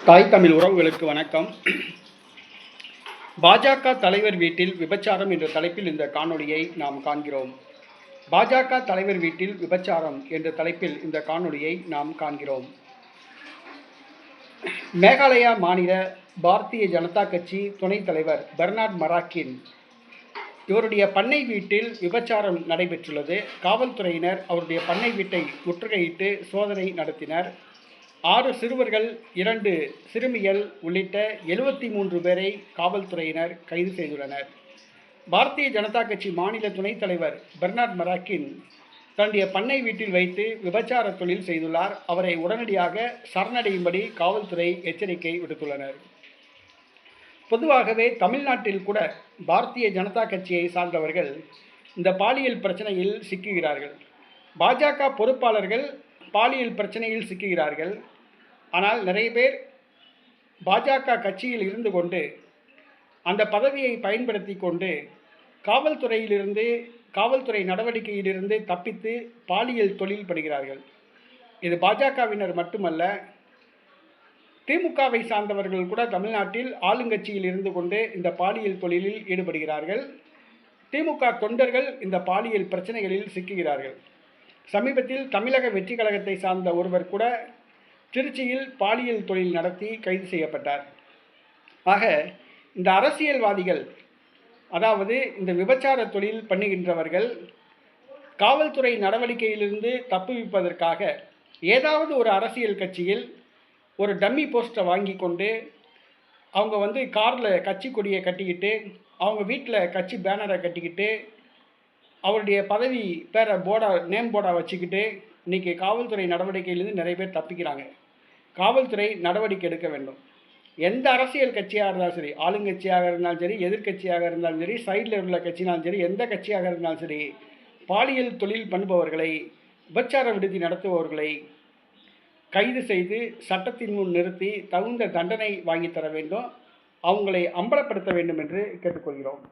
தாய் தமிழ் உறவுகளுக்கு வணக்கம். பாஜக தலைவர் வீட்டில் விபச்சாரம் என்ற தலைப்பில் இந்த காணொளியை நாம் காண்கிறோம். பாஜக தலைவர் வீட்டில் விபச்சாரம் என்ற தலைப்பில் இந்த காணொளியை நாம் காண்கிறோம். மேகாலயா மாநில பாரதிய ஜனதா கட்சி துணைத் தலைவர் பெர்னார்ட் மராக்கின் இவருடைய பண்ணை வீட்டில் விபச்சாரம் நடைபெற்றுள்ளது. காவல்துறையினர் அவருடைய பண்ணை வீட்டை முற்றுகையிட்டு சோதனை நடத்தினர். 6 சிறுவர்கள், 2 சிறுமிகள் உள்ளிட்ட 73 பேரை காவல்துறையினர் கைது செய்துள்ளனர். பாரதிய ஜனதா கட்சி மாநில துணைத் தலைவர் பெர்னார்ட் மராக்கின் தன்னுடைய பண்ணை வீட்டில் வைத்து விபச்சார தொழில் செய்துள்ளார். அவரை உடனடியாக சரணடையும்படி காவல்துறை எச்சரிக்கை விடுத்துள்ளனர். பொதுவாகவே தமிழ்நாட்டில் கூட பாரதிய ஜனதா கட்சியை சார்ந்தவர்கள் இந்த பாலியல் பிரச்சனையில் சிக்குகிறார்கள். பாஜக பொறுப்பாளர்கள் பாலியல் பிரச்சனையில் சிக்குகிறார்கள். ஆனால் நிறைய பேர் பாஜக கட்சியில் இருந்து கொண்டு அந்த பதவியை பயன்படுத்தி கொண்டு காவல்துறை நடவடிக்கையிலிருந்து தப்பித்து பாலியல் தொழில் படுகிறார்கள். இது பாஜகவினர் மட்டுமல்ல, திமுகவை சார்ந்தவர்கள் கூட தமிழ்நாட்டில் ஆளுங்கட்சியில் இருந்து கொண்டு இந்த பாலியல் தொழிலில் ஈடுபடுகிறார்கள். திமுக தொண்டர்கள் இந்த பாலியல் பிரச்சனைகளில் சிக்குகிறார்கள். சமீபத்தில் தமிழக வெற்றி கழகத்தை சார்ந்த ஒருவர் கூட திருச்சியில் பாலியல் தொழில் நடத்தி கைது செய்யப்பட்டார். ஆக இந்த அரசியல்வாதிகள், அதாவது இந்த விபச்சார தொழில் பண்ணுகின்றவர்கள் காவல்துறை நடவடிக்கையிலிருந்து தப்புவிப்பதற்காக ஏதாவது ஒரு அரசியல் கட்சியில் ஒரு டம்மி போஸ்ட்டை வாங்கி கொண்டு அவங்க காரில் கட்சி கொடியை கட்டிக்கிட்டு, அவங்க வீட்டில் கட்சி பேனரை கட்டிக்கிட்டு, அவருடைய பதவி பேரை நேம் போர்டை வச்சுக்கிட்டு இன்றைக்கி காவல்துறை நடவடிக்கையிலேருந்து நிறைய பேர் தப்பிக்கிறாங்க. காவல்துறை நடவடிக்கை எடுக்க வேண்டும். எந்த அரசியல் கட்சியாக இருந்தாலும் சரி, ஆளுங்கட்சியாக இருந்தாலும் சரி, எதிர்கட்சியாக இருந்தாலும் சரி, சைடில் உள்ள கட்சினாலும் சரி, எந்த கட்சியாக இருந்தாலும் சரி, பாலியல் தொழில் பண்ணுபவர்களை, விபச்சார விடுதி நடத்துபவர்களை கைது செய்து சட்டத்தின் முன் நிறுத்தி தகுந்த தண்டனை வாங்கி தர வேண்டும். அவங்களை அம்பலப்படுத்த வேண்டும் என்று கேட்டுக்கொள்கிறோம்.